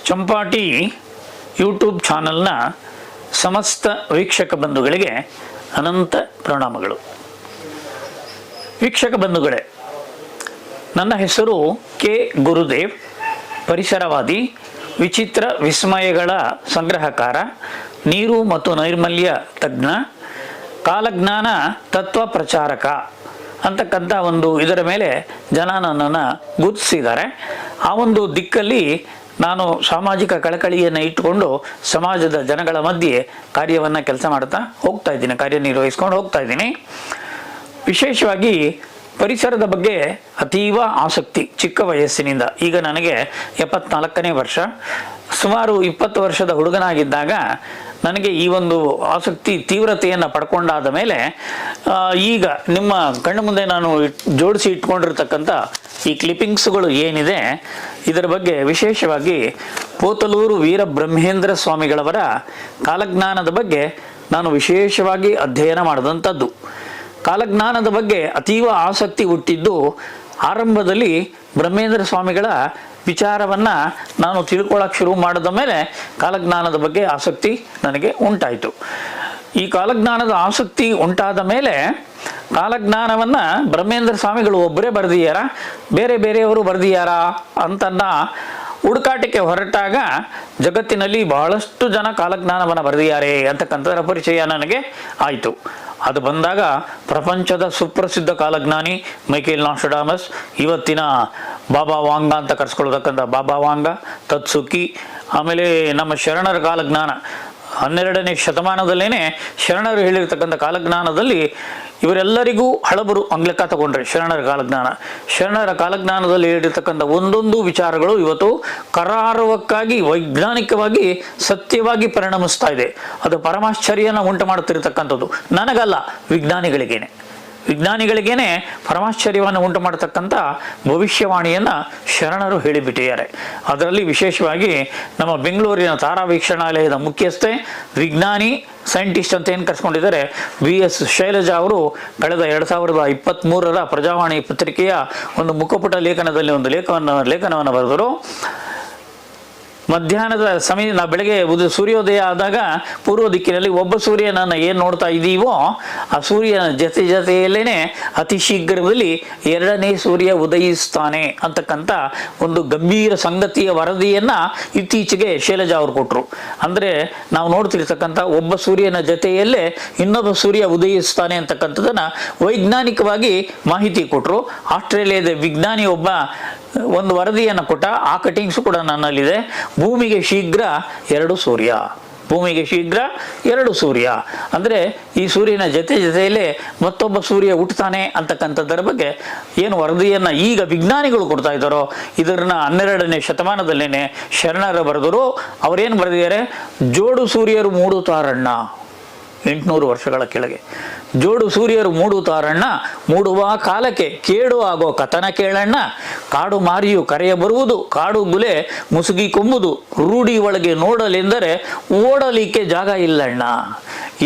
ಚಂಪಾಟಿ YouTube ಚಾನಲ್ನ ಸಮಸ್ತ ವೀಕ್ಷಕ ಬಂಧುಗಳಿಗೆ ಅನಂತ ಪ್ರಣಾಮಗಳು. ವೀಕ್ಷಕ ಬಂಧುಗಳೇ, ನನ್ನ ಹೆಸರು ಕೆ ಗುರುದೇವ್, ಪರಿಸರವಾದಿ, ವಿಚಿತ್ರ ವಿಸ್ಮಯಗಳ ಸಂಗ್ರಹಕಾರ, ನೀರು ಮತ್ತು ನೈರ್ಮಲ್ಯ ತಜ್ಞ, ಕಾಲಜ್ಞಾನ ತತ್ವ ಪ್ರಚಾರಕ ಅಂತಕ್ಕಂಥ ಇದರ ಮೇಲೆ ಜನ ನನ್ನನ್ನು ಗುರುತಿಸಿದ್ದಾರೆ. ಆ ದಿಕ್ಕಲ್ಲಿ ನಾನು ಸಾಮಾಜಿಕ ಕಳಕಳಿಯನ್ನು ಇಟ್ಟುಕೊಂಡು ಸಮಾಜದ ಜನಗಳ ಮಧ್ಯೆ ಕೆಲಸ ಮಾಡ್ತಾ ಹೋಗ್ತಾ ಇದ್ದೀನಿ, ಕಾರ್ಯನಿರ್ವಹಿಸ್ಕೊಂಡು ಹೋಗ್ತಾ ಇದ್ದೀನಿ. ವಿಶೇಷವಾಗಿ ಪರಿಸರದ ಬಗ್ಗೆ ಅತೀವ ಆಸಕ್ತಿ ಚಿಕ್ಕ ವಯಸ್ಸಿನಿಂದ. ಈಗ ನನಗೆ 74ನೇ ವರ್ಷ. ಸುಮಾರು 20 ವರ್ಷದ ಹುಡುಗನಾಗಿದ್ದಾಗ ನನಗೆ ಈ ಆಸಕ್ತಿ ತೀವ್ರತೆಯನ್ನು ಪಡ್ಕೊಂಡಾದ ಮೇಲೆ ಈಗ ನಿಮ್ಮ ಕಣ್ಣು ಮುಂದೆ ನಾನು ಜೋಡಿಸಿ ಇಟ್ಕೊಂಡಿರ್ತಕ್ಕಂಥ ಈ ಕ್ಲಿಪ್ಪಿಂಗ್ಸ್ಗಳು ಏನಿದೆ, ಇದರ ಬಗ್ಗೆ ವಿಶೇಷವಾಗಿ ಪೋತಲೂರು ವೀರಬ್ರಹ್ಮೇಂದ್ರ ಸ್ವಾಮಿಗಳವರ ಕಾಲಜ್ಞಾನದ ಬಗ್ಗೆ ನಾನು ವಿಶೇಷವಾಗಿ ಅಧ್ಯಯನ ಮಾಡಿದಂಥದ್ದು. ಕಾಲಜ್ಞಾನದ ಬಗ್ಗೆ ಅತೀವ ಆಸಕ್ತಿ ಹುಟ್ಟಿದ್ದು ಆರಂಭದಲ್ಲಿ ಬ್ರಹ್ಮೇಂದ್ರ ಸ್ವಾಮಿಗಳ ವಿಚಾರವನ್ನು ನಾನು ತಿಳ್ಕೊಳ್ಳೋಕೆ ಶುರು ಮಾಡಿದ ಮೇಲೆ ಕಾಲಜ್ಞಾನದ ಬಗ್ಗೆ ಆಸಕ್ತಿ ನನಗೆ ಉಂಟಾಯಿತು. ಈ ಕಾಲಜ್ಞಾನದ ಆಸಕ್ತಿ ಉಂಟಾದ ಮೇಲೆ ಕಾಲಜ್ಞಾನವನ್ನು ಬ್ರಹ್ಮೇಂದ್ರ ಸ್ವಾಮಿಗಳು ಒಬ್ಬರೇ ಬರೆದಿಯಾರ, ಬೇರೆ ಬೇರೆಯವರು ಬರೆದಿಯಾರಾ ಅಂತನ್ನ ಹುಡುಕಾಟಕ್ಕೆ ಹೊರಟಾಗ ಜಗತ್ತಿನಲ್ಲಿ ಬಹಳಷ್ಟು ಜನ ಕಾಲಜ್ಞಾನವನ್ನು ಬರೆದಿದ್ದಾರೆ ಅಂತಕ್ಕಂಥದ್ರ ಪರಿಚಯ ನನಗೆ ಆಯಿತು. ಅದು ಬಂದಾಗ ಪ್ರಪಂಚದ ಸುಪ್ರಸಿದ್ಧ ಕಾಲಜ್ಞಾನಿ ಮೈಕೇಲ್ ನಾಸ್ಟ್ರಡಾಮಸ್, ಇವತ್ತಿನ ಬಾಬಾ ವಾಂಗ ಅಂತ ಕರೆಸ್ಕೊಳ್ತಕ್ಕಂಥ ಬಾಬಾ ವಾಂಗ, ತತ್ಸುಕಿ, ಆಮೇಲೆ ನಮ್ಮ ಶರಣರ ಕಾಲಜ್ಞಾನ 12ನೇ ಶತಮಾನದಲ್ಲೇನೆ ಶರಣರು ಹೇಳಿರ್ತಕ್ಕಂಥ ಕಾಲಜ್ಞಾನದಲ್ಲಿ ಇವರೆಲ್ಲರಿಗೂ ಹಳಬರು ಲೆಕ್ಕ ತಗೊಂಡ್ರೆ ಶರಣರ ಕಾಲಜ್ಞಾನದಲ್ಲಿ ಹೇಳಿರ್ತಕ್ಕಂಥ ಒಂದೊಂದು ವಿಚಾರಗಳು ಇವತ್ತು ಕರಾರುವಕ್ಕಾಗಿ ವೈಜ್ಞಾನಿಕವಾಗಿ ಸತ್ಯವಾಗಿ ಪರಿಣಮಿಸ್ತಾ ಇದೆ. ಅದು ಪರಮಾಶ್ಚರ್ಯನ ಉಂಟು ಮಾಡುತ್ತಿರತಕ್ಕಂಥದ್ದು. ನನಗಲ್ಲ, ವಿಜ್ಞಾನಿಗಳಿಗೇನೆ ಪರಮಾಶ್ಚರ್ಯವನ್ನು ಉಂಟು ಮಾಡತಕ್ಕಂಥ ಭವಿಷ್ಯವಾಣಿಯನ್ನು ಶರಣರು ಹೇಳಿಬಿಟ್ಟಿದ್ದಾರೆ. ಅದರಲ್ಲಿ ವಿಶೇಷವಾಗಿ ನಮ್ಮ ಬೆಂಗಳೂರಿನ ತಾರಾ ವೀಕ್ಷಣಾಲಯದ ಮುಖ್ಯಸ್ಥೆ, ವಿಜ್ಞಾನಿ, ಸೈಂಟಿಸ್ಟ್ ಅಂತ ಏನು ಕರೆಸ್ಕೊಂಡಿದ್ದಾರೆ BS ಶೈಲಜಾ ಅವರು ಕಳೆದ 2023 ಪ್ರಜಾವಾಣಿ ಪತ್ರಿಕೆಯ ಮುಖಪುಟ ಲೇಖನದಲ್ಲಿ ಲೇಖನವನ್ನು ಬರೆದರು. ಮಧ್ಯಾಹ್ನದ ಸಮಯ, ನಾವು ಬೆಳಗ್ಗೆ ಸೂರ್ಯೋದಯ ಆದಾಗ ಪೂರ್ವ ದಿಕ್ಕಿನಲ್ಲಿ ಒಬ್ಬ ಸೂರ್ಯನನ್ನು ಏನು ನೋಡ್ತಾ ಇದ್ದೀವೋ ಆ ಸೂರ್ಯನ ಜೊತೆಯಲ್ಲೇನೆ ಅತಿ ಶೀಘ್ರದಲ್ಲಿ 2ನೇ ಸೂರ್ಯ ಉದಯಿಸ್ತಾನೆ ಅಂತಕ್ಕಂಥ ಗಂಭೀರ ಸಂಗತಿಯ ವರದಿಯನ್ನು ಇತ್ತೀಚೆಗೆ ಶೈಲಜಾ ಅವರು ಕೊಟ್ಟರು. ಅಂದರೆ ನಾವು ನೋಡ್ತಿರ್ತಕ್ಕಂಥ ಒಬ್ಬ ಸೂರ್ಯನ ಜೊತೆಯಲ್ಲೇ ಇನ್ನೊಬ್ಬ ಸೂರ್ಯ ಉದಯಿಸ್ತಾನೆ ಅಂತಕ್ಕಂಥದ್ದನ್ನು ವೈಜ್ಞಾನಿಕವಾಗಿ ಮಾಹಿತಿ ಕೊಟ್ಟರು. ಆಸ್ಟ್ರೇಲಿಯಾದ ವಿಜ್ಞಾನಿ ಒಬ್ಬ ವರದಿಯನ್ನು ಕೊಟ್ಟ. ಆ ಕಟಿಂಗ್ಸ್ ಕೂಡ ನನ್ನಲ್ಲಿದೆ. ಭೂಮಿಗೆ ಶೀಘ್ರ 2 ಸೂರ್ಯ ಅಂದರೆ ಈ ಸೂರ್ಯನ ಜೊತೆಯಲ್ಲೇ ಮತ್ತೊಬ್ಬ ಸೂರ್ಯ ಹುಟ್ಟುತ್ತಾನೆ ಅಂತಕ್ಕಂಥದ್ದರ ಬಗ್ಗೆ ಏನು ವರದಿಯನ್ನು ಈಗ ವಿಜ್ಞಾನಿಗಳು ಕೊಡ್ತಾ ಇದ್ದಾರೋ ಇದನ್ನ 12ನೇ ಶತಮಾನದಲ್ಲೇನೆ ಶರಣರ ಬರೆದರು. ಅವರೇನು ಬರೆದಿದ್ದಾರೆ, ಜೋಡು ಸೂರ್ಯರು ಮೂಡುತ್ತಾರಣ್ಣ, 800 ವರ್ಷಗಳ ಕೆಳಗೆ ಜೋಡು ಸೂರ್ಯರು ಮೂಡುತ್ತಾರಣ್ಣ, ಮೂಡುವ ಕಾಲಕ್ಕೆ ಕೇಡು ಆಗೋ ಕಥನ ಕೇಳಣ್ಣ, ಕಾಡು ಮಾರಿಯು ಕರೆಯ ಬರುವುದು, ಕಾಡು ಗುಲೆ ಮುಸುಗಿ ಕೊಂಬುದು, ರೂಢಿ ಒಳಗೆ ನೋಡಲೆಂದರೆ ಓಡಲಿಕ್ಕೆ ಜಾಗ ಇಲ್ಲಣ್ಣ,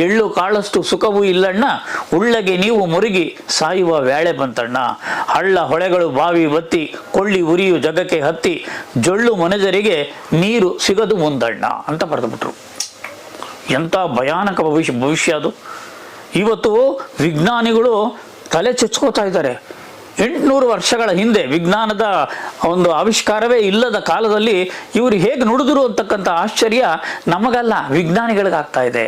ಎಳ್ಳು ಕಾಳಷ್ಟು ಸುಖವೂ ಇಲ್ಲಣ್ಣ, ಉಳ್ಳಗೆ ನೀವು ಮುರುಗಿ ಸಾಯುವ ವ್ಯಾಳೆ ಬಂತಣ್ಣ, ಹಳ್ಳ ಹೊಳೆಗಳು ಬಾವಿ ಬತ್ತಿ ಕೊಳ್ಳಿ ಉರಿಯು ಜಗಕ್ಕೆ ಹತ್ತಿ, ಜೊಳ್ಳು ಮನೆಜರಿಗೆ ನೀರು ಸಿಗದು ಮುಂದಣ್ಣ ಅಂತ ಬರೆದುಬಿಟ್ರು. ಎಂಥ ಭಯಾನಕ ಭವಿಷ್ಯ ಅದು. ಇವತ್ತು ವಿಜ್ಞಾನಿಗಳು ತಲೆ ಚುಚ್ಕೋತಾ ಇದ್ದಾರೆ. 800 ವರ್ಷಗಳ ಹಿಂದೆ ವಿಜ್ಞಾನದ ಆವಿಷ್ಕಾರವೇ ಇಲ್ಲದ ಕಾಲದಲ್ಲಿ ಇವರು ಹೇಗೆ ನುಡಿದ್ರು ಅಂತಕ್ಕಂಥ ಆಶ್ಚರ್ಯ ನಮಗಲ್ಲ, ವಿಜ್ಞಾನಿಗಳಿಗಾಗ್ತಾ ಇದೆ.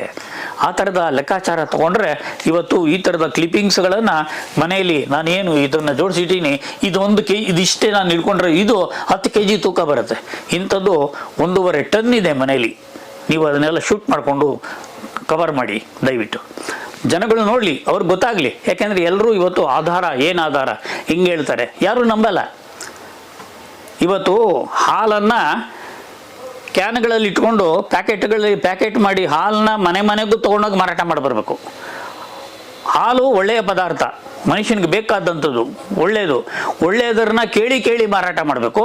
ಆ ಥರದ ಲೆಕ್ಕಾಚಾರ ತಗೊಂಡ್ರೆ ಇವತ್ತು ಈ ಥರದ ಕ್ಲಿಪ್ಪಿಂಗ್ಸ್ಗಳನ್ನು ಮನೆಯಲ್ಲಿ ನಾನೇನು ಇದನ್ನು ಜೋಡಿಸಿದ್ದೀನಿ, ಇದಿಷ್ಟೇ ನಾನು ಇಟ್ಕೊಂಡ್ರೆ ಇದು 10 kg ತೂಕ ಬರುತ್ತೆ. ಇಂಥದ್ದು 1.5 ಟನ್ ಇದೆ ಮನೆಯಲ್ಲಿ. ನೀವು ಅದನ್ನೆಲ್ಲ ಶೂಟ್ ಮಾಡಿಕೊಂಡು ಕವರ್ ಮಾಡಿ ದಯವಿಟ್ಟು. ಜನಗಳು ನೋಡಲಿ, ಅವ್ರಿಗೆ ಗೊತ್ತಾಗಲಿ. ಯಾಕೆಂದರೆ ಎಲ್ಲರೂ ಇವತ್ತು ಆಧಾರ ಹಿಂಗೆ ಹೇಳ್ತಾರೆ, ಯಾರೂ ನಂಬಲ್ಲ. ಇವತ್ತು ಹಾಲನ್ನು ಕ್ಯಾನ್ಗಳಲ್ಲಿ ಇಟ್ಕೊಂಡು ಪ್ಯಾಕೆಟ್ ಮಾಡಿ ಹಾಲನ್ನ ಮನೆಗೂ ತೊಗೊಂಡೋಗಿ ಮಾರಾಟ ಮಾಡಿ ಬರಬೇಕು. ಹಾಲು ಒಳ್ಳೆಯ ಪದಾರ್ಥ, ಮನುಷ್ಯನಿಗೆ ಬೇಕಾದಂಥದ್ದು, ಒಳ್ಳೆಯದನ್ನ ಕೇಳಿ ಮಾರಾಟ ಮಾಡಬೇಕು.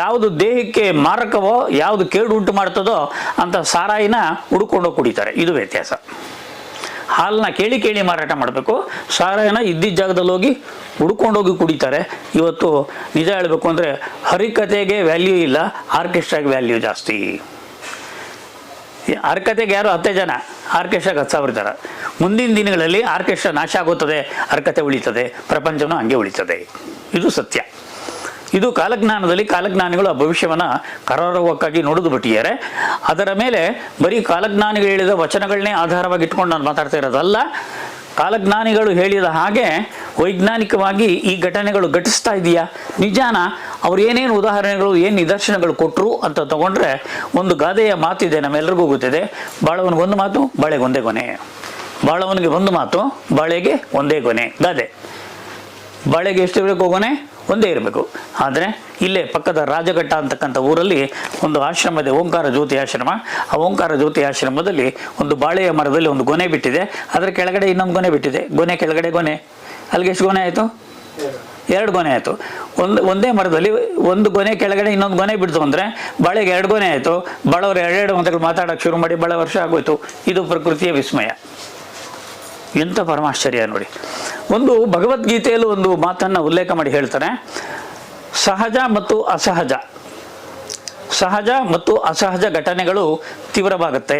ಯಾವುದು ದೇಹಕ್ಕೆ ಮಾರಕವೋ, ಯಾವುದು ಕೇಡು ಉಂಟು ಮಾಡ್ತದೋ ಅಂತ ಸಾರಾಯಿನ ಹುಡ್ಕೊಂಡು ಕುಡಿತಾರೆ. ಇದು ವ್ಯತ್ಯಾಸ. ಹಾಲನ್ನ ಕೇಳಿ ಕೇಳಿ ಮಾರಾಟ ಮಾಡಬೇಕು, ಸಾರಾಯನ ಇದ್ದಿದ್ದ ಜಾಗದಲ್ಲಿ ಹೋಗಿ ಹುಡ್ಕೊಂಡೋಗಿ ಕುಡಿತಾರೆ. ಇವತ್ತು ನಿಜ ಹೇಳಬೇಕು ಅಂದರೆ ಹರಿಕತೆಗೆ ವ್ಯಾಲ್ಯೂ ಇಲ್ಲ, ಆರ್ಕೆಸ್ಟ್ರಾಗೆ ವ್ಯಾಲ್ಯೂ ಜಾಸ್ತಿ. ಹರಿಕತೆಗೆ ಯಾರು 10 ಜನ, ಆರ್ಕೆಸ್ಟ್ರಾಗೆ 10,000 ಜನ. ಮುಂದಿನ ದಿನಗಳಲ್ಲಿ ಆರ್ಕೆಸ್ಟ್ರಾ ನಾಶ ಆಗುತ್ತದೆ, ಹರಿಕತೆ ಉಳಿತದೆ, ಪ್ರಪಂಚನೂ ಹಂಗೆ ಉಳಿತದೆ. ಇದು ಸತ್ಯ. ಇದು ಕಾಲಜ್ಞಾನಿಗಳು ಆ ಭವಿಷ್ಯವನ್ನು ಕರಾರುವಕ್ಕಾಗಿ ನುಡಿದು ಬಿಟ್ಟಿದ್ದಾರೆ. ಅದರ ಮೇಲೆ ಬರೀ ಕಾಲಜ್ಞಾನಿಗಳು ಹೇಳಿದ ವಚನಗಳನ್ನೇ ಆಧಾರವಾಗಿ ಇಟ್ಕೊಂಡು ನಾನು ಮಾತಾಡ್ತಾ ಇರೋದಲ್ಲ. ಕಾಲಜ್ಞಾನಿಗಳು ಹೇಳಿದ ಹಾಗೆ ವೈಜ್ಞಾನಿಕವಾಗಿ ಈ ಘಟನೆಗಳು ಘಟಿಸ್ತಾ ಇದೆಯಾ, ನಿಜಾನ, ಅವ್ರು ಏನೇನು ಉದಾಹರಣೆಗಳು, ಏನು ನಿದರ್ಶನಗಳು ಕೊಟ್ಟರು ಅಂತ ತಗೊಂಡ್ರೆ ಒಂದು ಗಾದೆಯ ಮಾತಿದೆ, ನಮ್ಮೆಲ್ಲರಿಗೂ ಗೊತ್ತಿದೆ. ಬಾಳವನಿಗೊಂದು ಮಾತು, ಬಾಳೆಗೊಂದೇ ಕೊನೆ. ಬಾಳವನಿಗೆ ಒಂದು ಮಾತು, ಬಾಳೆಗೆ ಒಂದೇ ಕೊನೆ. ಗಾದೆ. ಬಾಳೆಗೆ ಎಷ್ಟು ಇರಬೇಕು ಗೊನೆ? ಒಂದೇ ಇರಬೇಕು. ಆದರೆ ಇಲ್ಲೇ ಪಕ್ಕದ ರಾಜಘಟ್ಟ ಅಂತಕ್ಕಂಥ ಊರಲ್ಲಿ ಒಂದು ಆಶ್ರಮ ಇದೆ, ಓಂಕಾರ ಜ್ಯೋತಿ ಆಶ್ರಮ. ಆ ಓಂಕಾರ ಜ್ಯೋತಿ ಆಶ್ರಮದಲ್ಲಿ ಒಂದು ಬಾಳೆಯ ಮರದಲ್ಲಿ ಒಂದು ಗೊನೆ ಬಿಟ್ಟಿದೆ, ಅದರ ಕೆಳಗಡೆ ಇನ್ನೊಂದು ಗೊನೆ ಬಿಟ್ಟಿದೆ. ಗೊನೆ ಕೆಳಗಡೆ ಗೊನೆ, ಅಲ್ಲಿಗೆ ಎಷ್ಟು ಗೊನೆ ಆಯಿತು? 2 ಗೊನೆ ಆಯಿತು. ಒಂದೇ ಮರದಲ್ಲಿ ಒಂದು ಗೊನೆ ಕೆಳಗಡೆ ಇನ್ನೊಂದು ಗೊನೆ ಬಿಡ್ತು ಅಂದರೆ ಬಾಳೆಗೆ 2 ಗೊನೆ ಆಯಿತು. ಬಾಳವರು 2 ಮಾತುಗಳು ಮಾತಾಡೋಕ್ಕೆ ಶುರು ಮಾಡಿ ಭಾಳ ವರ್ಷ ಆಗೋಯ್ತು. ಇದು ಪ್ರಕೃತಿಯ ವಿಸ್ಮಯ. ಎಂಥ ಪರಮಾಶ್ಚರ್ಯ ನೋಡಿ. ಒಂದು ಭಗವದ್ಗೀತೆಯಲ್ಲೂ ಒಂದು ಮಾತನ್ನು ಉಲ್ಲೇಖ ಮಾಡಿ ಹೇಳ್ತಾರೆ, ಸಹಜ ಮತ್ತು ಅಸಹಜ, ಸಹಜ ಮತ್ತು ಅಸಹಜ ಘಟನೆಗಳು ತೀವ್ರವಾಗುತ್ತೆ.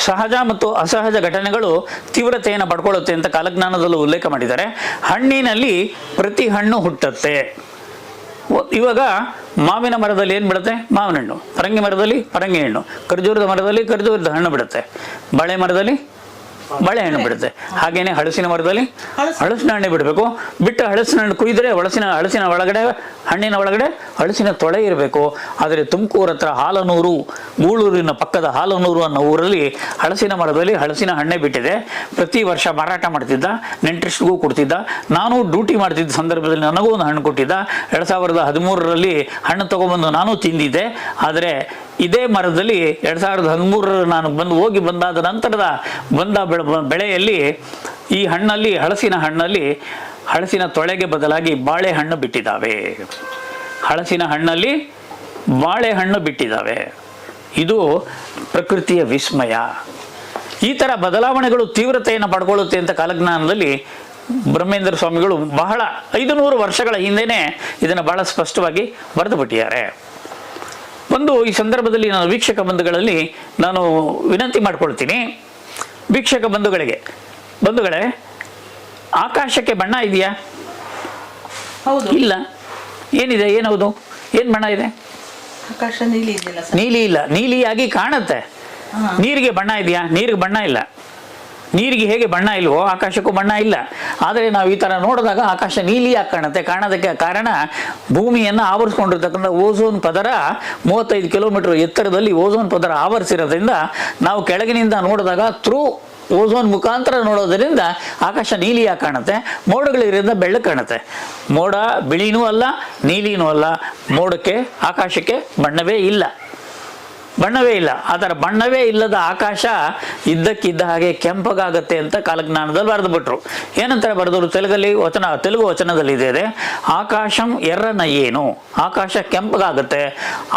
ಸಹಜ ಮತ್ತು ಅಸಹಜ ಘಟನೆಗಳು ತೀವ್ರತೆಯನ್ನು ಪಡ್ಕೊಳ್ಳುತ್ತೆ ಅಂತ ಕಾಲಜ್ಞಾನದಲ್ಲೂ ಉಲ್ಲೇಖ ಮಾಡಿದ್ದಾರೆ. ಹಣ್ಣಿನಲ್ಲಿ ಪ್ರತಿ ಹಣ್ಣು ಹುಟ್ಟುತ್ತೆ. ಇವಾಗ ಮಾವಿನ ಮರದಲ್ಲಿ ಏನು ಬಿಡುತ್ತೆ? ಮಾವಿನ ಹಣ್ಣು. ಪರಂಗಿ ಮರದಲ್ಲಿ ಪರಂಗಿ ಹಣ್ಣು. ಖರ್ಜೂರದ ಮರದಲ್ಲಿ ಖರ್ಜೂರದ ಹಣ್ಣು ಬಿಡುತ್ತೆ. ಬಾಳೆ ಮರದಲ್ಲಿ ಬಾಳೆಹಣ್ಣು ಬಿಡುತ್ತೆ. ಹಾಗೇನೆ ಹಲಸಿನ ಮರದಲ್ಲಿ ಹಲಸಿನ ಹಣ್ಣು ಬಿಡಬೇಕು. ಬಿಟ್ಟು ಹಲಸಿನ ಹಣ್ಣು ಕುಯ್ದರೆ ಹಲಸಿನ ಒಳಗಡೆ, ಹಣ್ಣಿನ ಒಳಗಡೆ ಹಲಸಿನ ತೊಳೆ ಇರಬೇಕು. ಆದರೆ ತುಮಕೂರು ಹತ್ರ ಹಾಲನೂರು, ಗೂಳೂರಿನ ಪಕ್ಕದ ಹಾಲನೂರು ಅನ್ನೋ ಊರಲ್ಲಿ ಹಲಸಿನ ಮರದಲ್ಲಿ ಹಲಸಿನ ಹಣ್ಣೆ ಬಿಟ್ಟಿದೆ. ಪ್ರತಿ ವರ್ಷ ಮಾರಾಟ ಮಾಡ್ತಿದ್ದ, ನೆಂಟರಿಷ್ಟಿಗೂ ಕೊಡ್ತಿದ್ದ. ನಾನು ಡ್ಯೂಟಿ ಮಾಡ್ತಿದ್ದ ಸಂದರ್ಭದಲ್ಲಿ ನನಗೂ ಒಂದು ಹಣ್ಣು ಕೊಟ್ಟಿದ್ದ. 2013ರಲ್ಲಿ ಹಣ್ಣು ತೊಗೊಂಬಂದು ನಾನು ತಿಂದಿದ್ದೆ. ಆದರೆ ಇದೇ ಮರದಲ್ಲಿ 2013 ನಾನು ಹೋಗಿ ಬಂದಾದ ನಂತರದ ಬೆಳೆಯಲ್ಲಿ ಈ ಹಣ್ಣಲ್ಲಿ, ಹಲಸಿನ ಹಣ್ಣಲ್ಲಿ ಹಲಸಿನ ತೊಳೆಗೆ ಬದಲಾಗಿ ಬಾಳೆಹಣ್ಣು ಬಿಟ್ಟಿದ್ದಾವೆ. ಹಲಸಿನ ಹಣ್ಣಲ್ಲಿ ಬಾಳೆಹಣ್ಣು ಬಿಟ್ಟಿದ್ದಾವೆ. ಇದು ಪ್ರಕೃತಿಯ ವಿಸ್ಮಯ. ಈ ಥರ ಬದಲಾವಣೆಗಳು ತೀವ್ರತೆಯನ್ನು ಪಡ್ಕೊಳ್ಳುತ್ತೆ ಅಂತ ಕಾಲಜ್ಞಾನದಲ್ಲಿ ಬ್ರಹ್ಮೇಂದ್ರ ಸ್ವಾಮಿಗಳು ಬಹಳ 500 ವರ್ಷಗಳ ಹಿಂದೆಯೇ ಇದನ್ನು ಬಹಳ ಸ್ಪಷ್ಟವಾಗಿ ಬರೆದು ಬಿಟ್ಟಿದ್ದಾರೆ. ಈ ಸಂದರ್ಭದಲ್ಲಿ ನಾನು ವೀಕ್ಷಕ ಬಂಧುಗಳಲ್ಲಿ ನಾನು ವಿನಂತಿ ಮಾಡ್ಕೊಳ್ತೀನಿ. ವೀಕ್ಷಕ ಬಂಧುಗಳೇ, ಆಕಾಶಕ್ಕೆ ಬಣ್ಣ ಇದೆಯಾ? ಇಲ್ಲ. ಏನಿದೆ? ಏನದು? ಏನು ಬಣ್ಣ ಇದೆ? ಆಕಾಶ ನೀಲಿ ಇದೆಯಲ್ಲ ಸರ್? ನೀಲಿ ಇಲ್ಲ, ನೀಲಿಯಾಗಿ ಕಾಣುತ್ತೆ. ನೀರಿಗೆ ಬಣ್ಣ ಇದೆಯಾ? ನೀರಿಗೆ ಬಣ್ಣ ಇಲ್ಲ. ನೀರಿಗೆ ಹೇಗೆ ಬಣ್ಣ ಇಲ್ವೋ ಆಕಾಶಕ್ಕೂ ಬಣ್ಣ ಇಲ್ಲ. ಆದರೆ ನಾವು ಈ ಥರ ನೋಡಿದಾಗ ಆಕಾಶ ನೀಲಿಯಾಗಿ ಕಾಣುತ್ತೆ. ಕಾಣೋದಕ್ಕೆ ಕಾರಣ ಭೂಮಿಯನ್ನು ಆವರಿಸ್ಕೊಂಡಿರ್ತಕ್ಕಂಥ ಓಝೋನ್ ಪದರ 35 ಕಿಲೋಮೀಟರ್ ಎತ್ತರದಲ್ಲಿ ಓಝೋನ್ ಪದರ ಆವರಿಸಿರೋದ್ರಿಂದ ನಾವು ಕೆಳಗಿನಿಂದ ನೋಡಿದಾಗ ಥ್ರೂ ಓಝೋನ್ ಮುಖಾಂತರ ನೋಡೋದರಿಂದ ಆಕಾಶ ನೀಲಿಯಾಗಿ ಕಾಣುತ್ತೆ. ಮೋಡಗಳಿರೋದ್ರಿಂದ ಬೆಳ್ಳಗೆ ಕಾಣುತ್ತೆ. ಮೋಡ ಬಿಳಿನೂ ಅಲ್ಲ, ನೀಲಿನೂ ಅಲ್ಲ. ಮೋಡಕ್ಕೆ, ಆಕಾಶಕ್ಕೆ ಬಣ್ಣವೇ ಇಲ್ಲ. ಅದರ ಬಣ್ಣವೇ ಇಲ್ಲದ ಆಕಾಶ ಇದ್ದಕ್ಕಿದ್ದ ಹಾಗೆ ಕೆಂಪಗಾಗತ್ತೆ ಅಂತ ಕಾಲಜ್ಞಾನದಲ್ಲಿ ಬರೆದು ಬಿಟ್ರು. ಏನಂತಾರೆ ಬರೆದವರು? ತೆಲುಗು ವಚನದಲ್ಲಿ ಇದೆ, ಆಕಾಶಂ ಎರ್ರನ ಏನು, ಆಕಾಶ ಕೆಂಪಗಾಗುತ್ತೆ.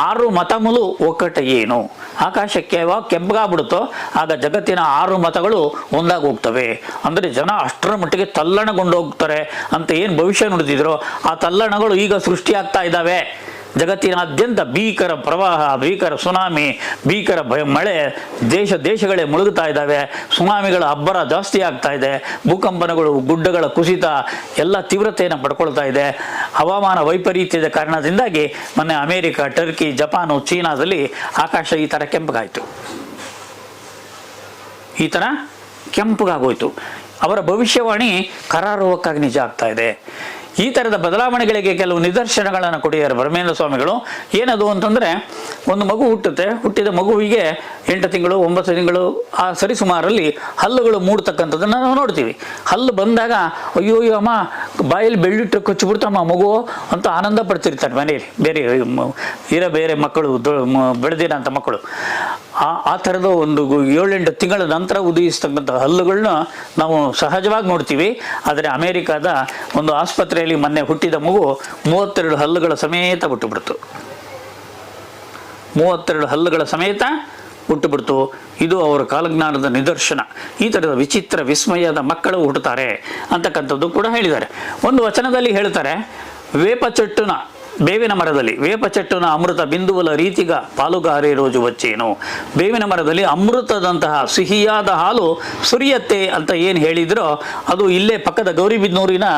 6 ಮತములు ಒಕ್ಕಟ ಏನು. ಆಕಾಶಕ್ಕೆ ಯಾವಾಗ ಕೆಂಪಗಾಗ್ಬಿಡುತ್ತೋ ಆಗ ಜಗತ್ತಿನ 6 ಮತಗಳು ಒಂದಾಗಿ ಹೋಗ್ತವೆ. ಅಂದರೆ ಜನ ಅಷ್ಟರ ಮಟ್ಟಿಗೆ ತಲ್ಲಣಗೊಂಡು ಹೋಗ್ತಾರೆ ಅಂತ ಏನು ಭವಿಷ್ಯ ನುಡಿದಿದ್ರು, ಆ ತಲ್ಲಣಗಳು ಈಗ ಸೃಷ್ಟಿಯಾಗ್ತಾ ಇದ್ದಾವೆ. ಜಗತ್ತಿನಾದ್ಯಂತ ಭೀಕರ ಪ್ರವಾಹ, ಭೀಕರ ಸುನಾಮಿ, ಭೀಕರ ಮಳೆ, ದೇಶಗಳೇ ಮುಳುಗುತ್ತಾ ಇದ್ದಾವೆ. ಸುನಾಮಿಗಳ ಅಬ್ಬರ ಜಾಸ್ತಿ ಆಗ್ತಾ ಇದೆ. ಭೂಕಂಪನಗಳು, ಗುಡ್ಡಗಳ ಕುಸಿತ ಎಲ್ಲ ತೀವ್ರತೆಯನ್ನು ಪಡ್ಕೊಳ್ತಾ ಇದೆ. ಹವಾಮಾನ ವೈಪರೀತ್ಯದ ಕಾರಣದಿಂದಾಗಿ ಮೊನ್ನೆ ಅಮೇರಿಕ, ಟರ್ಕಿ, ಜಪಾನು, ಚೀನಾದಲ್ಲಿ ಆಕಾಶ ಈ ಥರ ಕೆಂಪಗಾಗೋಯ್ತು. ಅವರ ಭವಿಷ್ಯವಾಣಿ ಕರಾರುವಕ್ಕಾಗಿ ನಿಜ ಆಗ್ತಾ ಇದೆ. ಈ ಥರದ ಬದಲಾವಣೆಗಳಿಗೆ ಕೆಲವು ನಿದರ್ಶನಗಳನ್ನು ಕೊಡಿದ್ದಾರೆ ಬ್ರಹ್ಮೇಂದ್ರ ಸ್ವಾಮಿಗಳು. ಏನದು ಅಂತಂದರೆ, ಒಂದು ಮಗು ಹುಟ್ಟಿದ ಮಗುವಿಗೆ 8 ತಿಂಗಳು 9 ತಿಂಗಳು ಆ ಸರಿಸುಮಾರಲ್ಲಿ ಹಲ್ಲುಗಳು ಮೂಡ್ತಕ್ಕಂಥದ್ದನ್ನು ನಾವು ನೋಡ್ತೀವಿ. ಹಲ್ಲು ಬಂದಾಗ ಅಯ್ಯೋ ಅಮ್ಮ ಬಾಯಲ್ಲಿ ಬೆಳ್ಳಿಟ್ಟು ಕೊಚ್ಚಿಬಿಡ್ತಮ್ಮ ಮಗು ಅಂತ ಆನಂದ ಪಡ್ತಿರ್ತಾರೆ ಮನೆಯಲ್ಲಿ ಬೇರೆ ಮಕ್ಕಳು, ಬೆಳೆದಿರೋಂಥ ಮಕ್ಕಳು. ಆ ಥರದ ಒಂದು 7-8 ತಿಂಗಳ ನಂತರ ಉದಯಿಸ್ತಕ್ಕಂಥ ಹಲ್ಲುಗಳನ್ನ ನಾವು ಸಹಜವಾಗಿ ನೋಡ್ತೀವಿ. ಆದರೆ ಅಮೇರಿಕಾದ ಒಂದು ಆಸ್ಪತ್ರೆಯಲ್ಲಿ ಮೊನ್ನೆ ಹುಟ್ಟಿದ ಮಗು 32 ಹಲ್ಲುಗಳ ಸಮೇತ ಬಿಟ್ಟುಬಿಡ್ತು. 32 ಹಲ್ಲುಗಳ ಸಮೇತ ಹುಟ್ಟುಬಿಡ್ತು. ಇದು ಅವರ ಕಾಲಜ್ಞಾನದ ನಿದರ್ಶನ. ಈ ಥರದ ವಿಚಿತ್ರ ವಿಸ್ಮಯದ ಮಕ್ಕಳು ಹುಟ್ಟುತ್ತಾರೆ ಅಂತಕ್ಕಂಥದ್ದು ಕೂಡ ಹೇಳಿದ್ದಾರೆ. ಒಂದು ವಚನದಲ್ಲಿ ಹೇಳ್ತಾರೆ, ಬೇವಿನ ಮರದಲ್ಲಿ ವೇಪ ಚೆಟ್ಟುನ ಅಮೃತ ಬಿಂದುವಲ ರೀತಿಗ ಪಾಲುಗಾರೆ ರೋಜು ವಚ್ಚೇನು. ಬೇವಿನ ಮರದಲ್ಲಿ ಅಮೃತದಂತಹ ಸಿಹಿಯಾದ ಹಾಲು ಸುರಿಯತ್ತೆ ಅಂತ ಏನು ಹೇಳಿದ್ರೋ ಅದು ಇಲ್ಲೇ ಪಕ್ಕದ ಗೌರಿಬಿದನೂರಿನ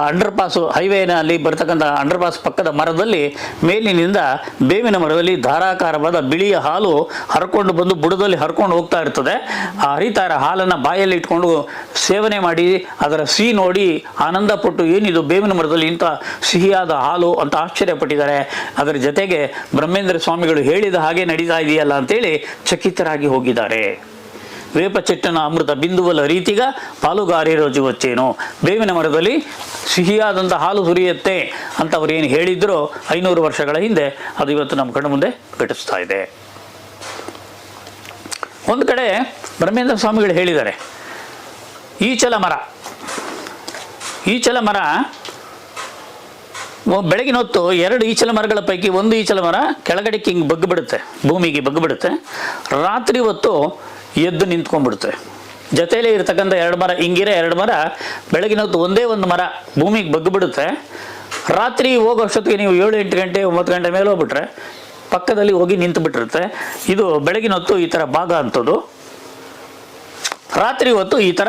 ಅಂಡರ್ಪಾಸ್ ಹೈವೇನಲ್ಲಿ ಬರ್ತಕ್ಕಂಥ ಅಂಡರ್ಪಾಸ್ ಪಕ್ಕದ ಮರದಲ್ಲಿ ಮೇಲಿನಿಂದ ಬೇವಿನ ಮರದಲ್ಲಿ ಧಾರಾಕಾರವಾದ ಬಿಳಿಯ ಹಾಲು ಹರ್ಕೊಂಡು ಬಂದು ಬುಡದಲ್ಲಿ ಹರ್ಕೊಂಡು ಹೋಗ್ತಾ ಇರ್ತದೆ. ಆ ಹರಿತಾರ ಹಾಲನ್ನು ಬಾಯಲ್ಲಿ ಇಟ್ಕೊಂಡು ಸೇವನೆ ಮಾಡಿ ಅದರ ಸಿಹಿ ನೋಡಿ ಆನಂದ ಪಟ್ಟು ಏನಿದು ಬೇವಿನ ಮರದಲ್ಲಿ ಇಂಥ ಸಿಹಿಯಾದ ಹಾಲು ಅಂತ ಆಶ್ಚರ್ಯಪಟ್ಟಿದ್ದಾರೆ. ಅದರ ಜೊತೆಗೆ ಬ್ರಹ್ಮೇಂದ್ರ ಸ್ವಾಮಿಗಳು ಹೇಳಿದ ಹಾಗೆ ನಡೀತಾ ಇದೆಯಲ್ಲ ಅಂತೇಳಿ ಚಕಿತರಾಗಿ ಹೋಗಿದ್ದಾರೆ. ವೇಪ ಚೆಟ್ಟನ ಅಮೃತ ಬಿಂದುವಲ ರೀತಿಗ ಪಾಲುಗಾರೆ ರೋಜು ವಚ್ಚೇನು. ಬೇವಿನ ಮರದಲ್ಲಿ ಸಿಹಿಯಾದಂಥ ಹಾಲು ಸುರಿಯುತ್ತೆ ಅಂತ ಅವ್ರು ಏನು ಹೇಳಿದ್ರು 500 ವರ್ಷಗಳ ಹಿಂದೆ, ಅದು ಇವತ್ತು ನಮ್ಮ ಕಣ್ಣು ಮುಂದೆ ಘಟಿಸ್ತಾ ಇದೆ. ಒಂದು ಕಡೆ ಬ್ರಹ್ಮೇಂದ್ರ ಸ್ವಾಮಿಗಳು ಹೇಳಿದ್ದಾರೆ, ಈಚಲ ಮರ ಬೆಳಗಿನ ಹೊತ್ತು 2 ಈಚಲ ಮರಗಳ ಪೈಕಿ ಒಂದು ಈಚಲ ಮರ ಕೆಳಗಡೆಗೆ ಹಿಂಗೆ ಬಗ್ಗಿಬಿಡುತ್ತೆ, ಭೂಮಿಗೆ ಬಗ್ಗಿಬಿಡುತ್ತೆ. ರಾತ್ರಿ ಹೊತ್ತು ಎದ್ದು ನಿಂತ್ಕೊಂಡ್ಬಿಡುತ್ತೆ. ಜೊತೆಯಲ್ಲೇ ಇರ್ತಕ್ಕಂಥ 2 ಮರ, ಹಿಂಗಿರೋ 2 ಮರ ಬೆಳಗಿನ ಹೊತ್ತು ಒಂದೇ ಒಂದು ಮರ ಭೂಮಿಗೆ ಬಗ್ಗಿಬಿಡುತ್ತೆ. ರಾತ್ರಿ ಹೋಗೋಷ್ಟೊತ್ತಿಗೆ ನೀವು 7-8 ಗಂಟೆ 9 ಗಂಟೆ ಮೇಲೆ ಹೋಗ್ಬಿಟ್ರೆ ಪಕ್ಕದಲ್ಲಿ ಹೋಗಿ ನಿಂತು ಬಿಟ್ಟಿರುತ್ತೆ. ಇದು ಬೆಳಗಿನ ಹೊತ್ತು ಈ ಥರ ಭಾಗ ಅಂಥದ್ದು. ರಾತ್ರಿ ಹೊತ್ತು ಈ ಥರ